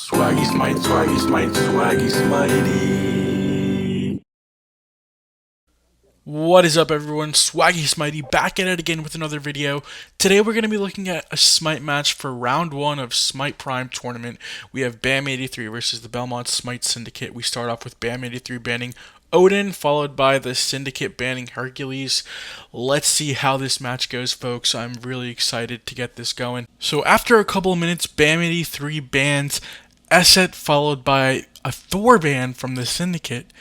Swaggy Smite, Swaggy Smite, Swaggy Smitey. What is up, everyone? Swaggy Smitey back at it again with another video. Today we're going to be looking at a Smite match for round 1 of Smite Prime Tournament. We have BAM83 versus the Belmont Smite Syndicate. We start off with BAM83 banning Odin, followed by the Syndicate banning Hercules. Let's see how this match goes, folks. I'm really excited to get this going. So after a couple of minutes, BAM83 bans Esset, followed by a Thor ban from the Syndicate.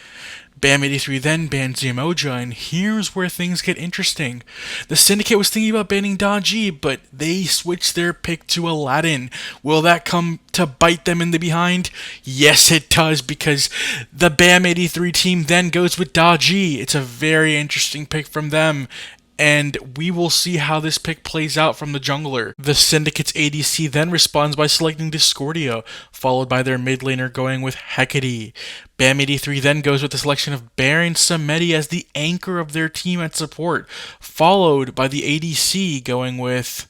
BAM83 then bans Yamoja, and here's where things get interesting. The Syndicate was thinking about banning Daji, but they switched their pick to Aladdin. Will that come to bite them in the behind? Yes, it does, because the BAM83 team then goes with Daji. It's a very interesting pick from them, and we will see how this pick plays out from the jungler. The Syndicate's ADC then responds by selecting Discordia, followed by their mid laner going with Hecate. BAM83 then goes with the selection of Baron Samedi as the anchor of their team at support, followed by the ADC going with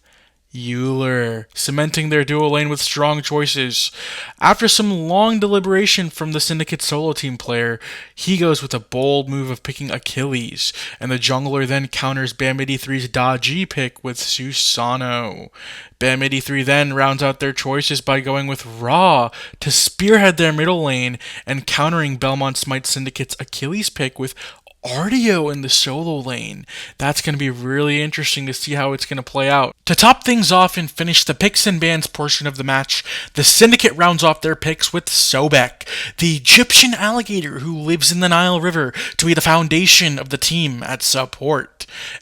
Euler, cementing their duo lane with strong choices. After some long deliberation from the Syndicate solo team player, he goes with a bold move of picking Achilles, and the jungler then counters BAM83's Daji pick with Susano. BAM83 then rounds out their choices by going with Ra to spearhead their middle lane and countering Belmont Smite Syndicate's Achilles pick with Artio in the solo lane. That's going to be really interesting to see how it's going to play out. To top things off and finish the picks and bans portion of the match, the Syndicate rounds off their picks with Sobek, the Egyptian alligator who lives in the Nile River, to be the foundation of the team at support.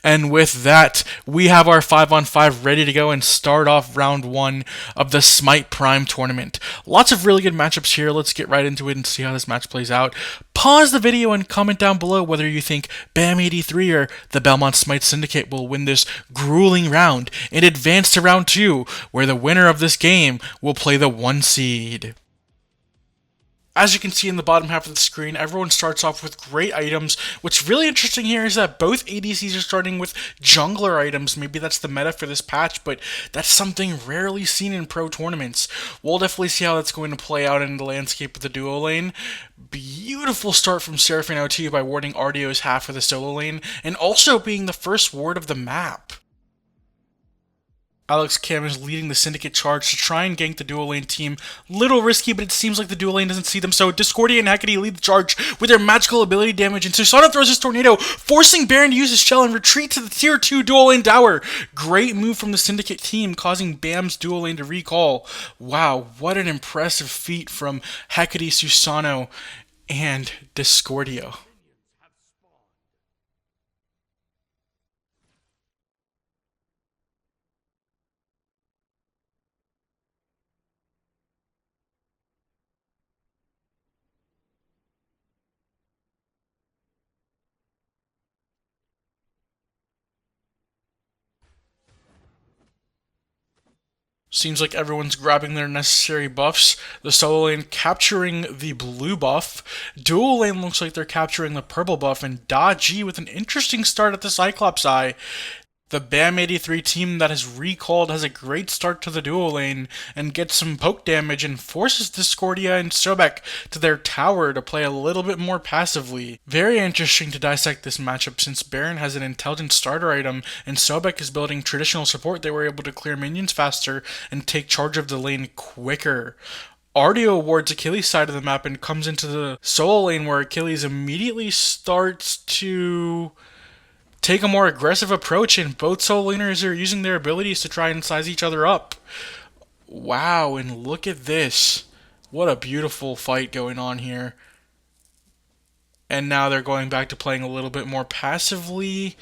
And with that, we have our 5-on-5 ready to go and start off round 1 of the Smite Prime Tournament. Lots of really good matchups here. Let's get right into it and see how this match plays out. Pause the video and comment down below whether you think BAM83 or the Belmont Smite Syndicate will win this grueling round and advance to round 2, where the winner of this game will play the 1 seed. As you can see in the bottom half of the screen, everyone starts off with great items. What's really interesting here is that both ADCs are starting with jungler items. Maybe that's the meta for this patch, but that's something rarely seen in pro tournaments. We'll definitely see how that's going to play out in the landscape of the duo lane. Beautiful start from Seraphine02 by warding Ardio's half of the solo lane, and also being the first ward of the map. Alex Cam is leading the Syndicate charge to try and gank the dual lane team. Little risky, but it seems like the dual lane doesn't see them, so Discordia and Hecate lead the charge with their magical ability damage, and Susano throws his tornado, forcing Baron to use his shell and retreat to the tier 2 dual lane tower. Great move from the Syndicate team, causing BAM's dual lane to recall. Wow, what an impressive feat from Hecate, Susano, and Discordia. Seems like everyone's grabbing their necessary buffs. The solo lane capturing the blue buff. Dual lane looks like they're capturing the purple buff. And Daji with an interesting start at the Cyclops Eye. The BAM83 team that has recalled has a great start to the duo lane and gets some poke damage and forces Discordia and Sobek to their tower to play a little bit more passively. Very interesting to dissect this matchup since Baron has an intelligent starter item and Sobek is building traditional support. They were able to clear minions faster and take charge of the lane quicker. Artio wards Achilles' side of the map and comes into the solo lane where Achilles immediately starts to take a more aggressive approach, and both solo laners are using their abilities to try and size each other up. Wow, and look at this. What a beautiful fight going on here. And now they're going back to playing a little bit more passively.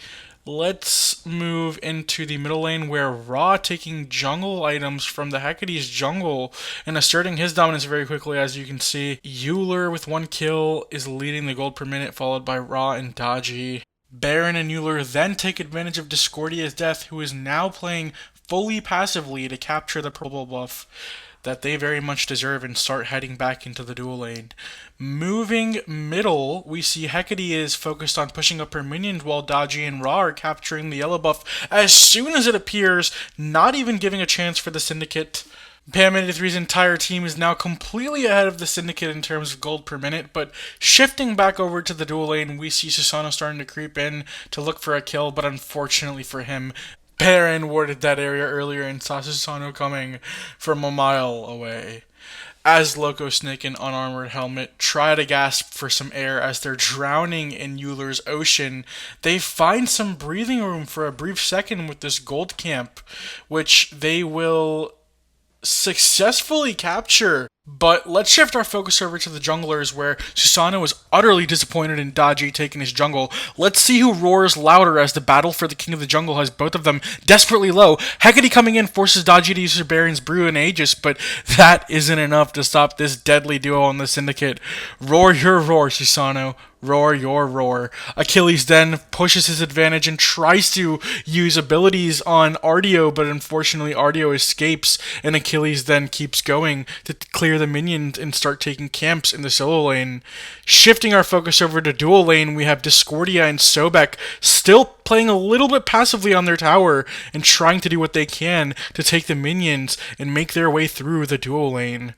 Let's move into the middle lane where Ra taking jungle items from the Hecate's jungle and asserting his dominance very quickly. As you can see, Euler with 1 kill is leading the gold per minute, followed by Ra and Daji. Baron and Euler then take advantage of Discordia's death, who is now playing fully passively to capture the purple buff that they very much deserve and start heading back into the dual lane. Moving middle, we see Hecate is focused on pushing up her minions while Daji and Ra are capturing the yellow buff as soon as it appears, not even giving a chance for the Syndicate Bam83's entire team is now completely ahead of the Syndicate in terms of gold per minute, but shifting back over to the dual lane, we see Susano starting to creep in to look for a kill, but unfortunately for him, Baron warded that area earlier and saw Susano coming from a mile away. As Loco Snake and Unarmored Helmet try to gasp for some air as they're drowning in Euler's ocean, they find some breathing room for a brief second with this gold camp, which they will successfully capture. But let's shift our focus over to the junglers, where Susano is utterly disappointed in Daji taking his jungle. Let's see who roars louder as the battle for the king of the jungle has both of them desperately low. Hecate coming in forces Daji to use her Baron's Brew and Aegis, but that isn't enough to stop this deadly duo on the Syndicate. Roar your roar, Susano. Roar your roar. Achilles then pushes his advantage and tries to use abilities on Ardio, but unfortunately Ardio escapes, and Achilles then keeps going to clear the minions and start taking camps in the solo lane. Shifting our focus over to dual lane, we have Discordia and Sobek still playing a little bit passively on their tower and trying to do what they can to take the minions and make their way through the dual lane.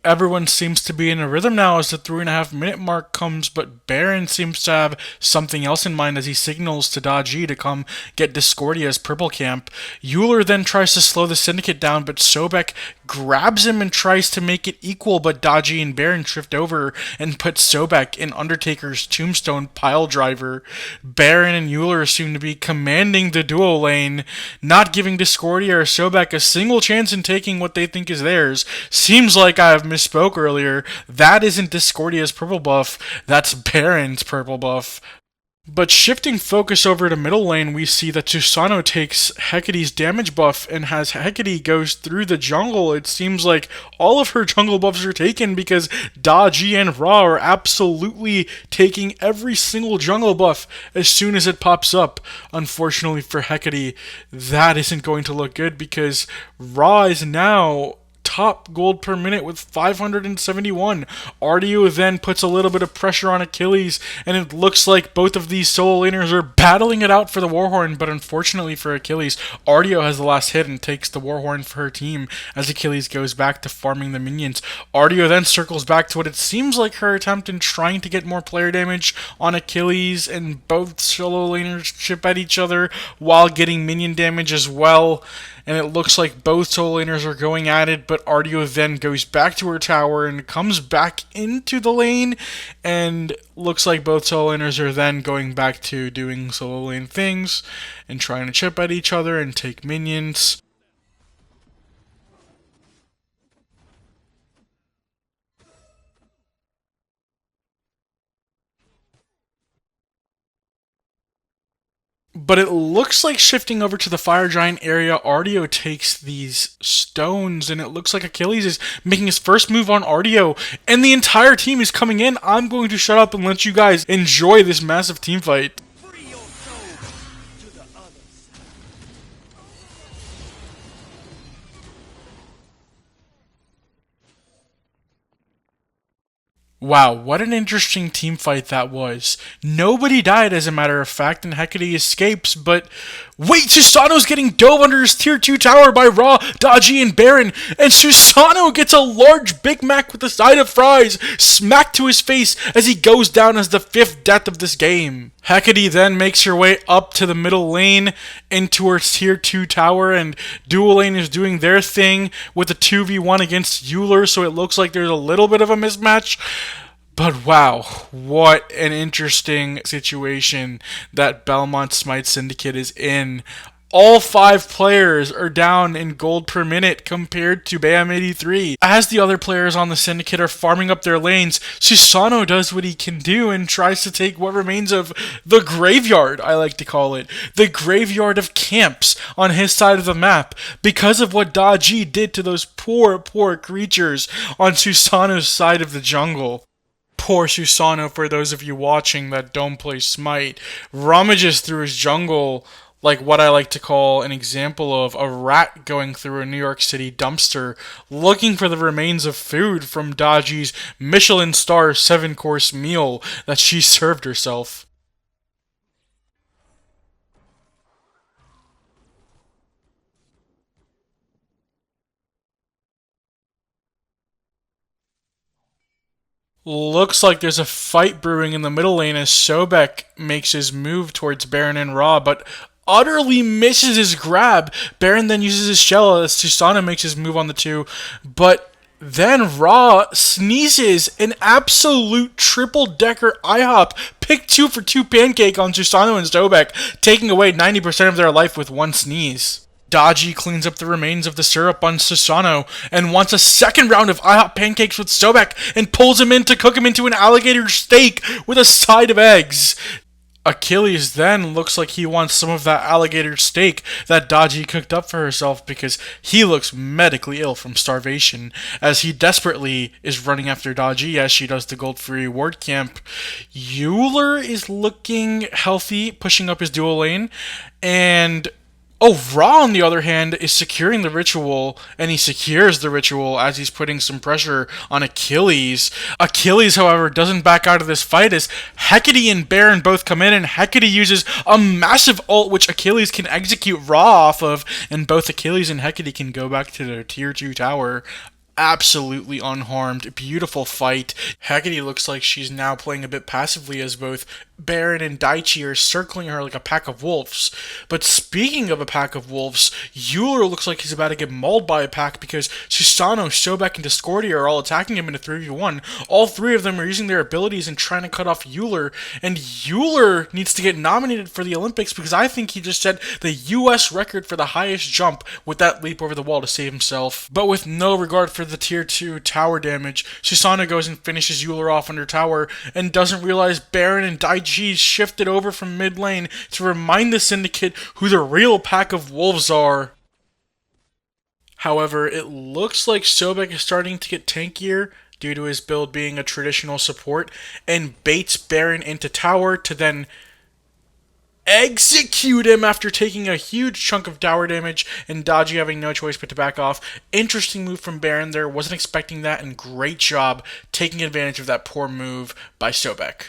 Everyone seems to be in a rhythm now as the 3.5 minute mark comes, but Baron seems to have something else in mind as he signals to Daji to come get Discordia's purple camp. Euler then tries to slow the Syndicate down, but Sobek grabs him and tries to make it equal, but Daji and Baron drift over and put Sobek in Undertaker's Tombstone pile driver. Baron and Euler seem to be commanding the duo lane, not giving Discordia or Sobek a single chance in taking what they think is theirs. Seems like I have misspoke earlier. That isn't Discordia's purple buff, that's Baron's purple buff. But shifting focus over to middle lane, we see that Susano takes Hecate's damage buff, and as Hecate goes through the jungle, it seems like all of her jungle buffs are taken because Daji and Ra are absolutely taking every single jungle buff as soon as it pops up. Unfortunately for Hecate, that isn't going to look good because Ra is now top gold per minute with 571. Ardio then puts a little bit of pressure on Achilles, and it looks like both of these solo laners are battling it out for the Warhorn, but unfortunately for Achilles, Ardio has the last hit and takes the Warhorn for her team as Achilles goes back to farming the minions. Ardio then circles back to what it seems like her attempt in trying to get more player damage on Achilles, and both solo laners chip at each other while getting minion damage as well. And it looks like both solo laners are going at it, but Ardio then goes back to her tower and comes back into the lane, and looks like both solo laners are then going back to doing solo lane things and trying to chip at each other and take minions. But it looks like shifting over to the Fire Giant area, Ardio takes these stones, and it looks like Achilles is making his first move on Ardio, and the entire team is coming in. I'm going to shut up and let you guys enjoy this massive team fight. Wow, what an interesting team fight that was. Nobody died, as a matter of fact, and Hecate escapes, but wait, Susano's getting dove under his tier 2 tower by Ra, Daji, and Baron, and Susano gets a large Big Mac with a side of fries smacked to his face as he goes down as the 5th death of this game. Hecate then makes her way up to the middle lane into her tier 2 tower, and dual lane is doing their thing with a 2v1 against Euler, so it looks like there's a little bit of a mismatch. But wow, what an interesting situation that Belmont Smite Syndicate is in. All 5 players are down in gold per minute compared to Bam83. As the other players on the Syndicate are farming up their lanes, Susano does what he can do and tries to take what remains of the graveyard, I like to call it. The graveyard of camps on his side of the map because of what Daji did to those poor creatures on Susano's side of the jungle. Poor Susano, for those of you watching that don't play Smite, rummages through his jungle like what I like to call an example of a rat going through a New York City dumpster looking for the remains of food from Daji's Michelin star 7-course meal that she served herself. Looks like there's a fight brewing in the middle lane as Sobek makes his move towards Baron and Ra, but utterly misses his grab. Baron then uses his shell as Susanna makes his move on the two, but then Ra sneezes an absolute triple decker IHOP pick 2 for 2 pancake on Susanna and Sobek, taking away 90% of their life with one sneeze. Daji cleans up the remains of the syrup on Susano and wants a second round of IHOP pancakes with Sobek and pulls him in to cook him into an alligator steak with a side of eggs. Achilles then looks like he wants some of that alligator steak that Daji cooked up for herself because he looks medically ill from starvation as he desperately is running after Daji as she does the gold free reward camp. Euler is looking healthy, pushing up his dual lane, and Ra, on the other hand, is securing the ritual, and he secures the ritual as he's putting some pressure on Achilles. Achilles, however, doesn't back out of this fight as Hecate and Baron both come in, and Hecate uses a massive ult which Achilles can execute Ra off of, and both Achilles and Hecate can go back to their tier 2 tower absolutely unharmed. Beautiful fight. Haggerty looks like she's now playing a bit passively as both Baron and Daichi are circling her like a pack of wolves. But speaking of a pack of wolves, Euler looks like he's about to get mauled by a pack because Susano, Sobek, and Discordia are all attacking him in a 3v1. All three of them are using their abilities and trying to cut off Euler, and Euler needs to get nominated for the Olympics because I think he just set the US record for the highest jump with that leap over the wall to save himself. But with no regard for the tier 2 tower damage, Susanna goes and finishes Euler off under tower and doesn't realize Baron and Daichi shifted over from mid lane to remind the Syndicate who the real pack of wolves are. However, it looks like Sobek is starting to get tankier due to his build being a traditional support and baits Baron into tower to then execute him after taking a huge chunk of tower damage and Daji having no choice but to back off. Interesting move from Baron there. Wasn't expecting that, and great job taking advantage of that poor move by Sobek.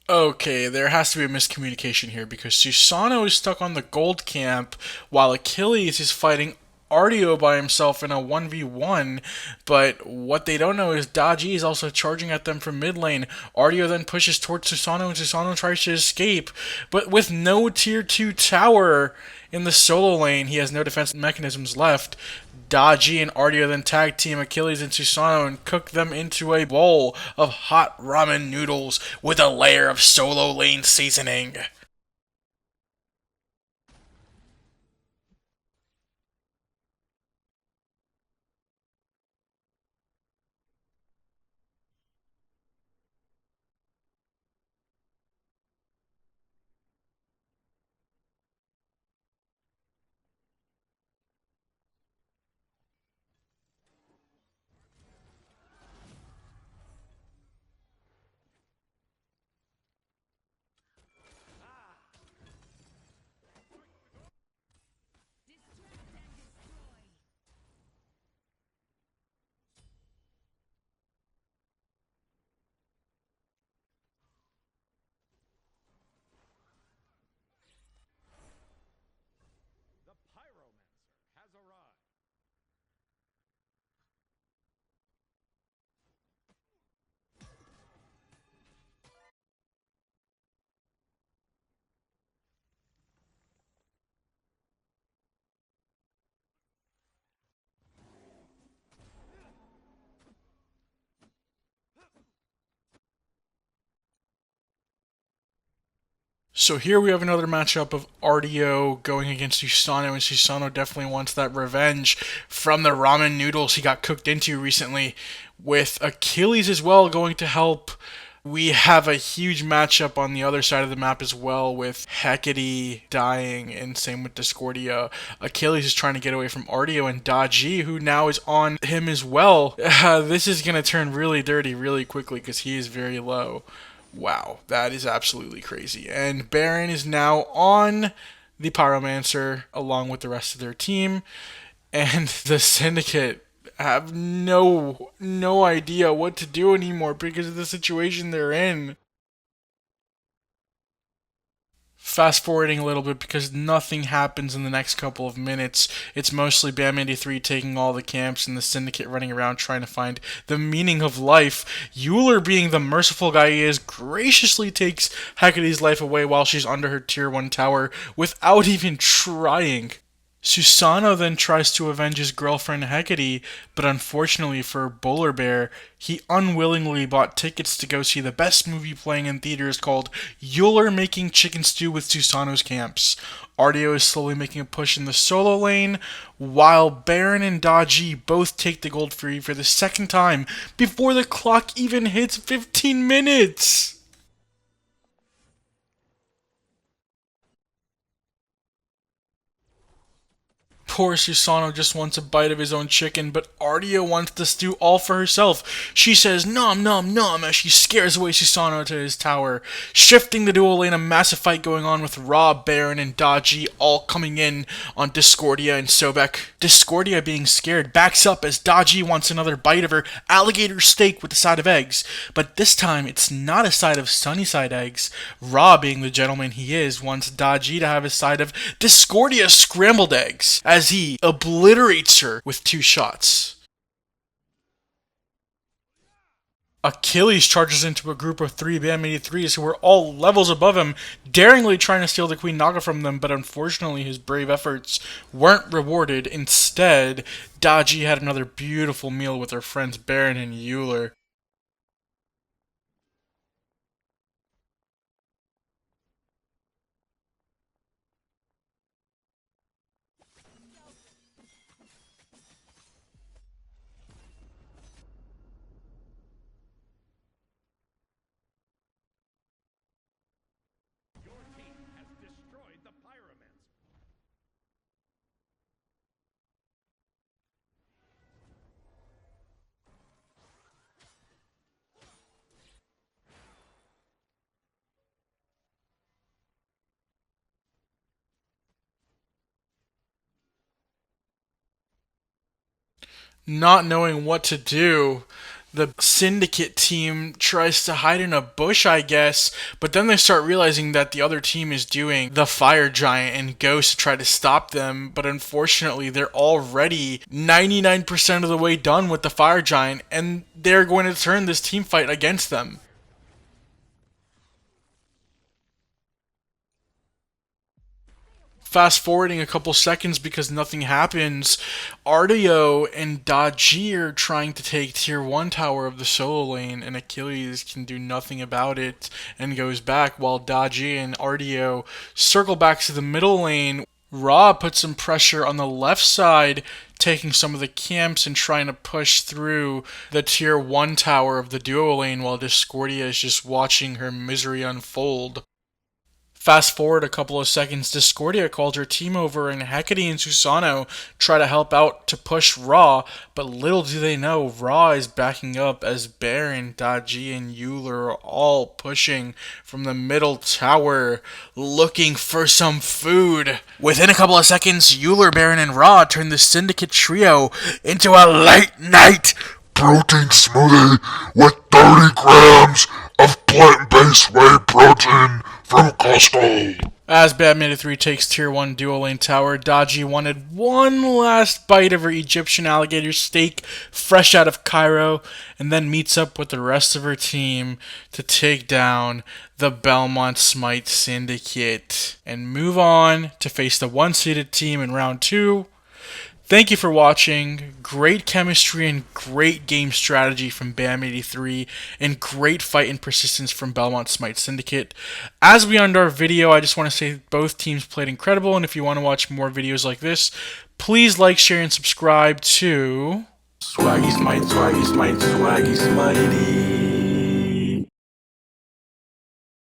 Okay, there has to be a miscommunication here because Susano is stuck on the gold camp while Achilles is fighting Artio by himself in a 1v1, but what they don't know is Daji is also charging at them from mid lane. Artio then pushes towards Susano and Susano tries to escape, but with no tier 2 tower in the solo lane, he has no defense mechanisms left. Daji and Artio then tag team Achilles and Susano and cook them into a bowl of hot ramen noodles with a layer of solo lane seasoning. So here we have another matchup of RDO going against Susano, and Susano definitely wants that revenge from the ramen noodles he got cooked into recently, with Achilles as well going to help. We have a huge matchup on the other side of the map as well, with Hecate dying, and same with Discordia. Achilles is trying to get away from RDO, and Daji, who now is on him as well. This is going to turn really dirty really quickly because he is very low. Wow, that is absolutely crazy. And Baron is now on the Pyromancer along with the rest of their team, and the Syndicate have no idea what to do anymore because of the situation they're in. Fast forwarding a little bit because nothing happens in the next couple of minutes. It's mostly Bam 83 taking all the camps and the Syndicate running around trying to find the meaning of life. Euler, being the merciful guy he is, graciously takes Hecate's life away while she's under her tier 1 tower without even trying. Susano then tries to avenge his girlfriend Hecate, but unfortunately for Bowler Bear, he unwillingly bought tickets to go see the best movie playing in theaters called Euler Making Chicken Stew with Susano's Camps. RDO is slowly making a push in the solo lane, while Baron and Daji both take the gold free for the second time before the clock even hits 15 minutes. Poor Susano just wants a bite of his own chicken, but Ardia wants the stew all for herself. She says nom nom nom as she scares away Susano to his tower. Shifting the dual lane, a massive fight going on with Ra, Baron, and Daji all coming in on Discordia and Sobek. Discordia, being scared, backs up as Daji wants another bite of her alligator steak with a side of eggs. But this time, it's not a side of Sunnyside eggs. Ra, being the gentleman he is, wants Daji to have a side of Discordia scrambled eggs, as he obliterates her with 2 shots. Achilles charges into a group of 3 Bam 83s who are all levels above him, daringly trying to steal the Queen Naga from them, but unfortunately his brave efforts weren't rewarded. Instead, Daji had another beautiful meal with her friends Baron and Euler. Not knowing what to do, the Syndicate team tries to hide in a bush, I guess, but then they start realizing that the other team is doing the Fire Giant and goes to try to stop them, but unfortunately they're already 99% of the way done with the Fire Giant, and they're going to turn this team fight against them. Fast forwarding a couple seconds because nothing happens, Ardio and Daji are trying to take tier 1 tower of the solo lane, and Achilles can do nothing about it and goes back, while Daji and Ardio circle back to the middle lane. Ra puts some pressure on the left side, taking some of the camps and trying to push through the tier 1 tower of the duo lane, while Discordia is just watching her misery unfold. Fast forward a couple of seconds, Discordia calls her team over, and Hecate and Susano try to help out to push Ra, but little do they know, Ra is backing up as Baron, Daji, and Euler are all pushing from the middle tower, looking for some food. Within a couple of seconds, Euler, Baron, and Ra turn the Syndicate trio into a late night protein smoothie with 30 grams of plant-based whey protein from Costco. As Batman 3 takes tier 1 dual lane tower, Daji wanted one last bite of her Egyptian alligator steak fresh out of Cairo, and then meets up with the rest of her team to take down the Belmont Smite Syndicate and move on to face the 1-seeded team in round 2. Thank you for watching. Great chemistry and great game strategy from BAM83, and great fight and persistence from Belmont Smite Syndicate. As we end our video, I just want to say both teams played incredible, and if you want to watch more videos like this, please like, share, and subscribe to Swaggy Smite, Swaggy Smite, Swaggy Smitey.